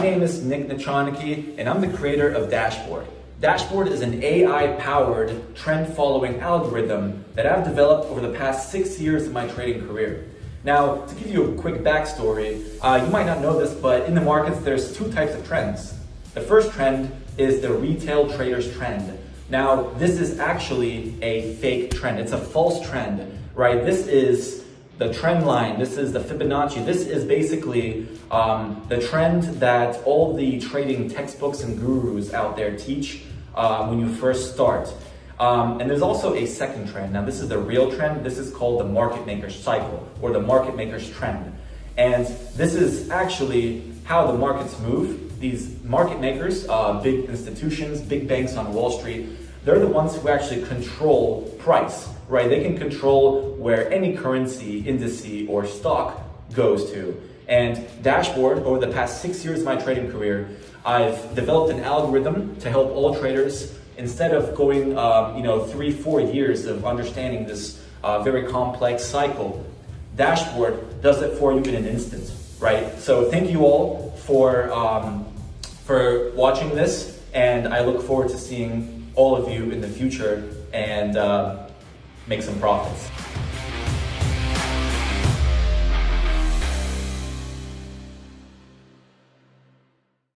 name is Nick Nachaniki, and I'm the creator of Dashboard. Dashboard is an AI-powered trend-following algorithm that I've developed over the past 6 years of my trading career. Now, to give you a quick backstory, you might not know this, but in the markets, there's two types of trends. The first trend is the retail trader's trend. Now, this is actually a fake trend. It's a false trend, right? This is the trend line. This is the Fibonacci. This is basically the trend that all the trading textbooks and gurus out there teach when you first start. And there's also a second trend. Now, this is the real trend. This is called the market maker's cycle or the market maker's trend. And this is actually how the markets move. These market makers, big institutions, big banks on Wall Street, they're the ones who actually control price, right? They can control where any currency, indice, or stock goes to. And Dashboard, over the past 6 years of my trading career, I've developed an algorithm to help all traders. Instead of going 3-4 years of understanding this very complex cycle, Dashboard does it for you in an instant, right? So thank you all for watching this, and I look forward to seeing all of you in the future and make some profits.